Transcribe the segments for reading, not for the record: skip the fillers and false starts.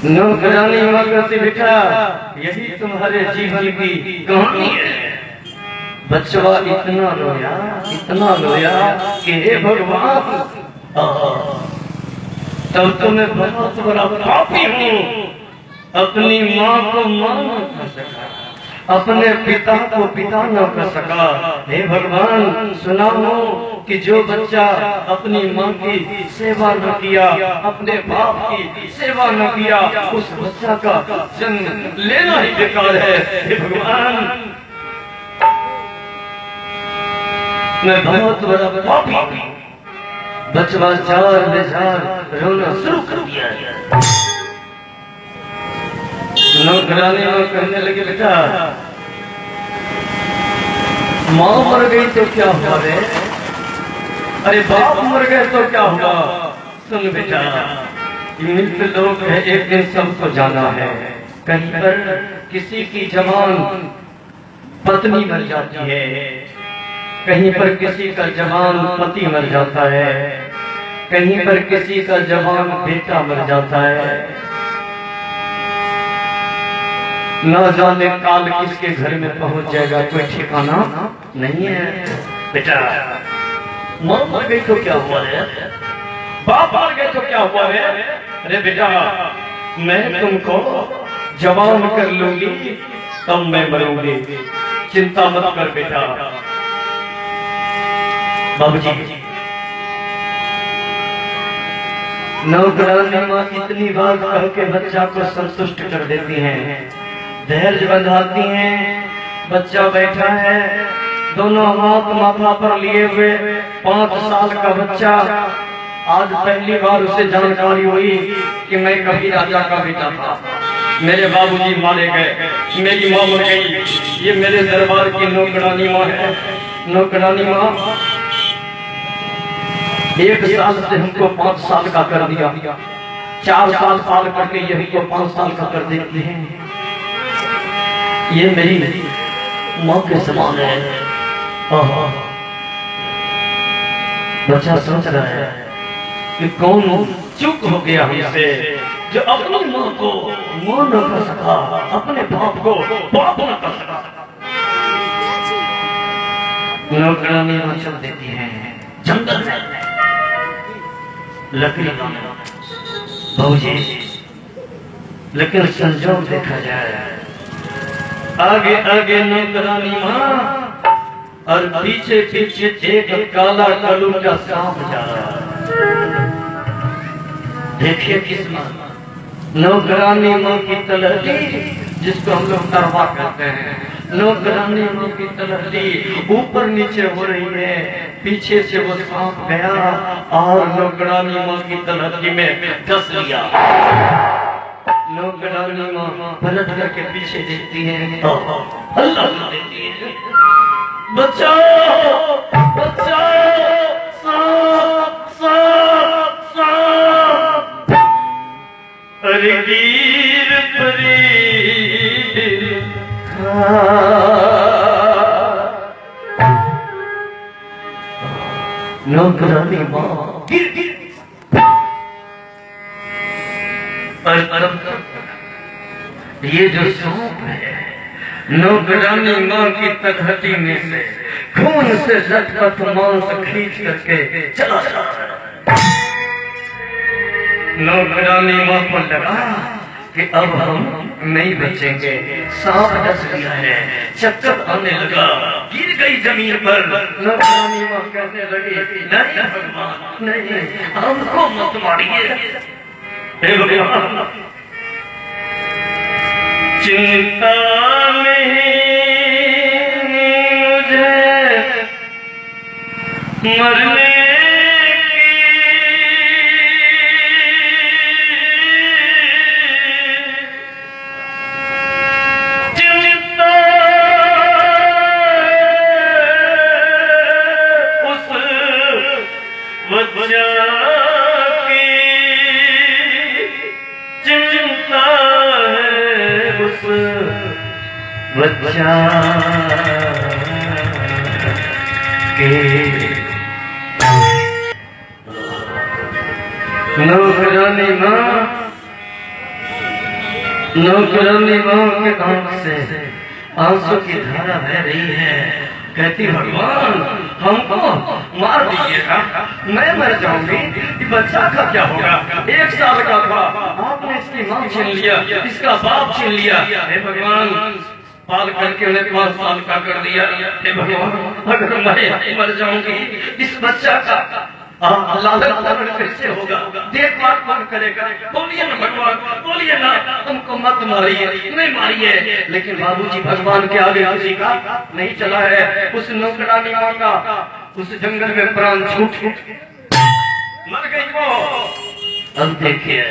नौकरानी मगरती बेटा, यही तुम्हारे जीवन की कहानी है। बच्चा इतना रोया कि हे भगवान, तब तो मैं बहुत बड़ा पापी हूँ। अपनी माँ को माँ न कर सका, अपने पिता को पिता न कर सका। हे भगवान, सुनाओ कि जो बच्चा अपनी माँ की सेवा न किया, अपने बाप की सेवा न किया, उस बच्चा का जन्म लेना ही बेकार है। हे भगवान, मैं बहुत बड़ा पापी हूँ। बचवा जार बेजार रोना शुरू कर दिया। नौकरानी में कहने लगे, बेटा माँ मर गई तो क्या हुआ रे? अरे बाप मर गए तो क्या हुआ? सुन बेटा, मृत लोग है, एक दिन सबको जाना है। कहीं पर किसी की जवान पत्नी मर जाती है, कहीं पर किसी का जवान पति मर जाता है, कहीं पर किसी का जवान बेटा मर जाता है। न जाने काल किसके घर में पहुंच जाएगा, कोई ठिकाना नहीं है। बेटा माँ मर गई तो क्या हुआ है? बाप मर गए तो क्या हुआ है? अरे बेटा, मैं तुमको जवान कर लूंगी तब मैं मरूंगी, चिंता मत कर बेटा। बाबूजी, नौकरानी माँ इतनी बार कह के बच्चा को संतुष्ट कर देती हैं, धैर्य बंधाती हैं। बच्चा बैठा है, दोनों हाथ माथा पर लिए हुए, 5 साल का बच्चा। आज पहली बार उसे जानकारी हुई कि मैं कभी राजा का बेटा था, मेरे बाबूजी मारे गए, मेरी माँ मर गई, ये मेरे दरबार की नौकरानी माँ है। नौकरानी माँ 1 साल से हमको 5 साल का कर दिया, 4 साल पाल करके यही को 5 साल का कर देती हैं। ये मेरी माँ के समान है। बच्चा सोच रहा है कि कौन चुप हो गया हमसे, जो अपनी माँ को माँ न कर सका, अपने बाप को बाप न कर सका। नौकरानी चल देती है जंगल में लकड़ी बहुजी, लेकिन संजोग देखा जाए आगे आगे नौकरानी माँ और पीछे पीछे एक काला कलू का सांप जा रहा है। देखिए किस माँ, नौकरानी माँ की तलहटी, जिसको हम लोग तरवा कहते हैं, नौकरानी माँ की तलहटी ऊपर नीचे हो रही है। पीछे से वो सांप गया और नौकरानी माँ की तलहटी में डस लिया। नौकरानी माँ पलट करके पीछे देखती है, अल्लाह देती है, बचाओ बचाओ, सांप सांप सांप, अरे गिर परी नौकरानी माँ गिर गिर। ये जो सांप है नौकरानी माँ की तलहटी में से खून से लटपट मांस खींच करके चला जाता। नौकरानी माँ को लगा कि अब हम नहीं बचेंगे, सांप डस लिया है, चक्कर आने लगा, गिर गई जमीन पर। नौकरानी माँ कहने लगी, नहीं भगवान नहीं, हमको मत मारिए, हे भगवान चिंता नहीं मुझे मरने बच्चा के। नौकरानी माँ के आंख से आंसू की धारा बह रही है। कहती भगवान हमको मार दीजिएगा, मैं मर जाऊंगी, बच्चा का क्या होगा? 1 साल का था, आपने इसकी माँ छीन लिया, इसका बाप छीन लिया। हे भगवान पाल करके उन्हें 5 साल का कर दिया। हे भगवान अगर मैं मर जाऊंगी, इस बच्चा का लालन कैसे होगा? देखभाल कौन करेगा? बोलिए ना भगवान, बोलिए ना, हमको मत मारिए, नहीं मारिए। लेकिन बाबूजी भगवान के आगे किसी का नहीं चला है। उस नौकरानी माँ का उस जंगल में प्राण छूट मर गई वो। अब देखिए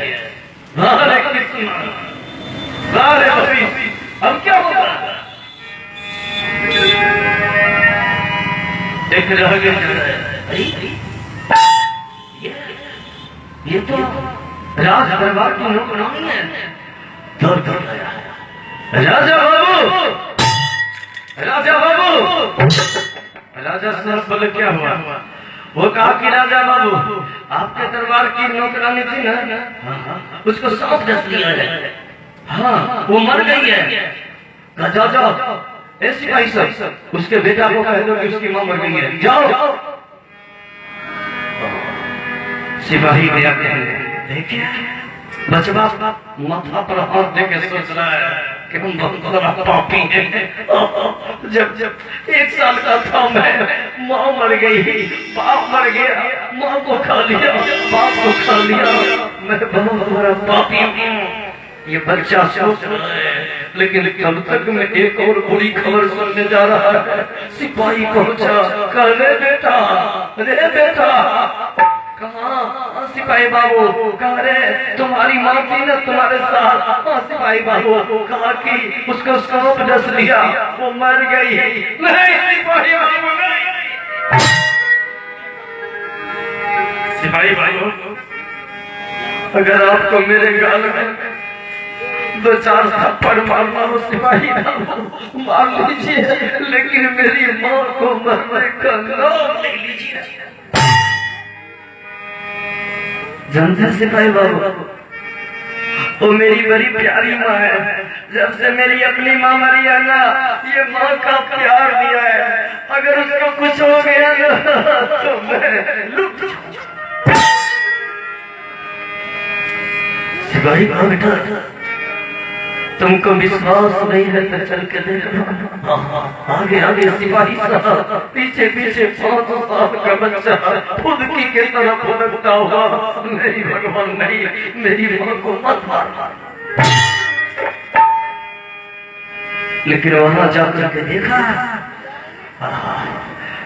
अब क्या होगा? एक रह गया, ये तो राज दरबार की नौकरानी है। दौड़ दौड़ आया, राजा बाबू, राजा बाबू। राजा सर बोले क्या हुआ? वो कहा कि राजा बाबू आपके दरबार की नौकरानी थी ना, उसको सांप डस लिया है। हाँ वो मर गई है। जाओ जाओ ऐसी भाई सब उसके बेटा को कह दो कि उसकी मां मर गई है, जाओ। सिपाही गया, देखिए बचवा माथा पर हाथ देके सोच रहा है कि हम बहुत बड़ा पापी हैं। जब 1 साल का था मैं, माँ मर गई, बाप मर गया, माँ को खा लिया, बाप को खा लिया, मैं बहुत बड़ा पापी हूँ। ये बच्चा सोच रहा है, लेकिन कब तक मैं एक और बुरी खबर सुनने जा रहा है। सिपाही पहुंचा, कहने बेटा, रे बेटा कहाँ? सिपाही बाबू कहा, रे तुम्हारी माँ थी ना तुम्हारे साथ? हाँ सिपाही बाबू कहा कि उसको सांप डस लिया, वो मर गई। नहीं सिपाही बाबू नहीं। सिपाही बाबू अगर आपको मेरे गाल में 2-4 थप्पड़ मारना हो सिपाही मार लीजिए, लेकिन मेरी माँ को मरने का नाम ले लीजिए। जानते हैं सिपाही बाबू, वो मेरी बड़ी प्यारी माँ है। जब से मेरी अपनी माँ मरी है ना, ये माँ का प्यार दिया है। अगर उसको कुछ हो गया ना तो मैं लुट। सिपाही बाबू बेटा, तुमको विश्वास नहीं है तो चल के देखो। आगे आगे सिपाही साहब, पीछे पीछे 5 साल का बच्चा फुदकी के तरफ फुदकता हुआ। नहीं भगवान नहीं, मेरी माँ को मत मार। लेकिन वहां जाकर के देखा,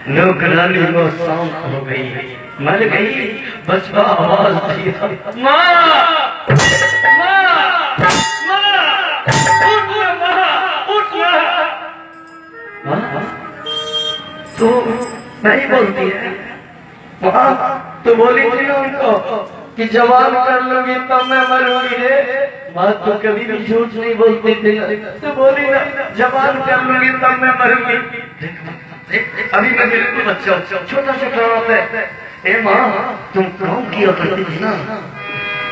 नौकरानी वो शांत हो गई, मर गई। बचवा आवाज दिया, माँ तो नहीं बोलती है। वहाँ तो बोली थी ना उनको कि जवान कर लूंगी तब मैं मरूंगी रे। माँ तो कभी भी झूठ नहीं बोलती थी, तो बोली ना जवान कर लूंगी तब मैं मरूंगी। अभी मैं बिल्कुल बच्चा छोटा होता है। ए माँ, तुम काम किया करती थी ना,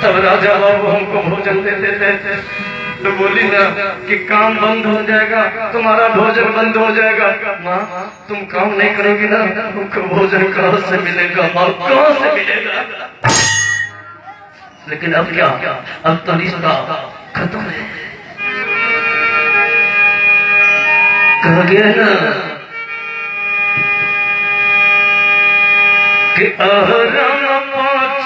तब राजा बाबू हमको भोजन देते थे। तो बोली ना कि काम बंद हो जाएगा, तुम्हारा भोजन बंद हो जाएगा। माँ, तुम काम नहीं करोगी ना, तुमको भोजन कहाँ से मिलेगा? माँ, कहाँ से मिलेगा? लेकिन अब क्या, अब तो रिश्ता खत्म है। कह गया ना कि अहरम पहुंच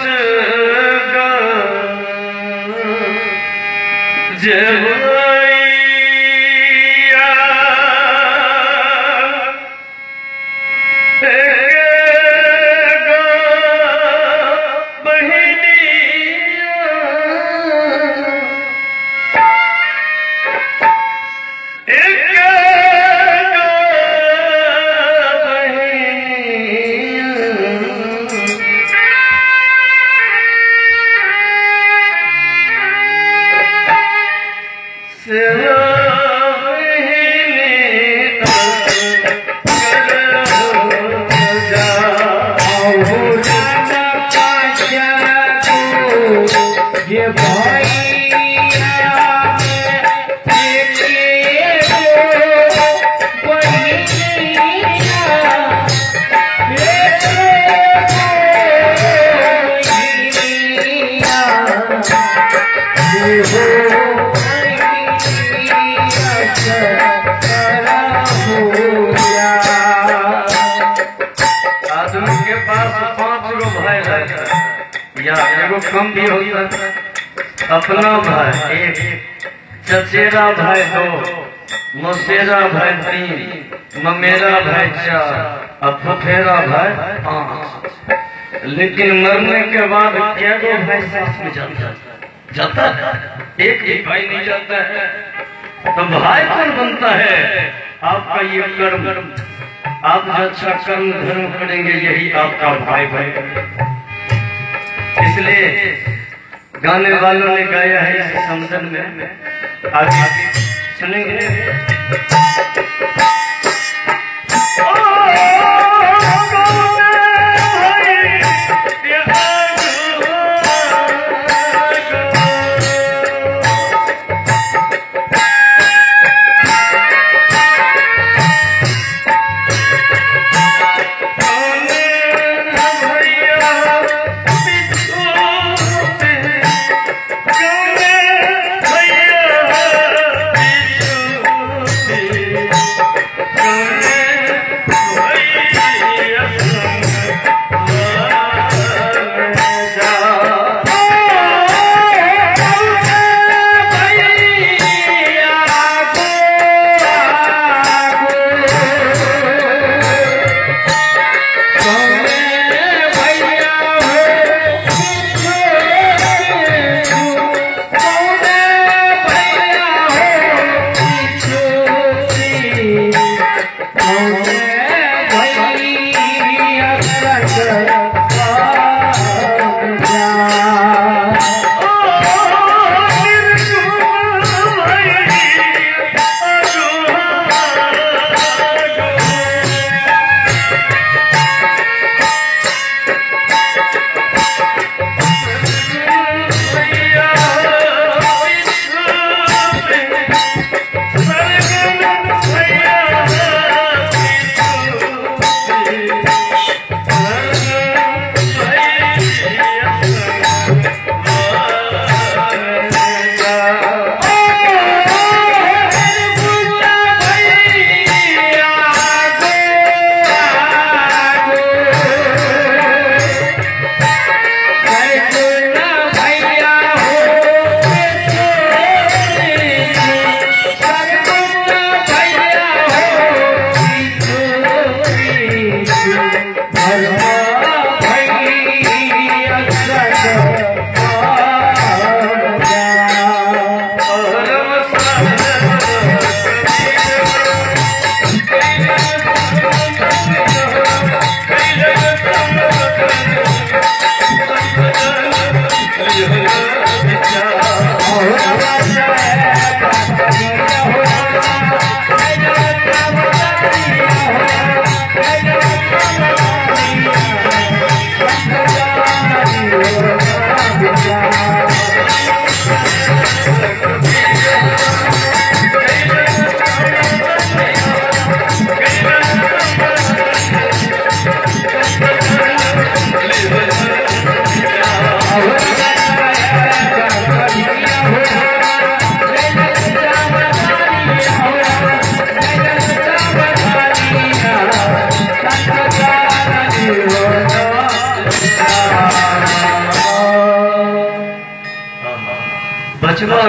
जब कम भी होता, अपना भाई 1, चचेरा भाई 2, मौसेरा भाई 3, ममेरा भाई 4 और फफेरा भाई 5। लेकिन मरने के बाद क्या दो भाई साथ में जाता है? एक ही भाई नहीं जाता है। तो भाई कौन बनता है? आपका ये कर्म, आप जो अच्छा कर्म धर्म करेंगे यही आपका भाई बनेगा। इसलिए गाने वालों ने गाया है इस समझन में, आगे सुनेंगे।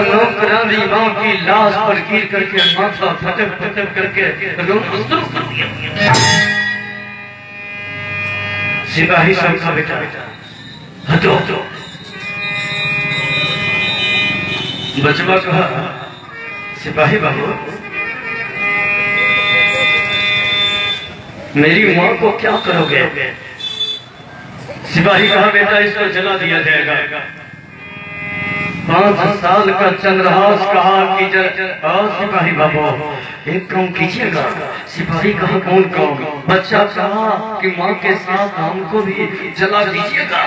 नौकरानी माँ की लाश पर गिर करके माथा फटक फटक करके रोना शुरू कर दिया। सिपाही साहब का बेटा हटो। बचवा कहा, सिपाही बाबू मेरी माँ को क्या करोगे? सिपाही कहा, बेटा इसको जला दिया जाएगा। 5 साल का चंद्रहास कहा कि सिपाही बाबू एक काम कीजिएगा। सिपाही कहा, कौन काम? बच्चा कहा कि माँ के साथ हमको भी जला दीजिएगा।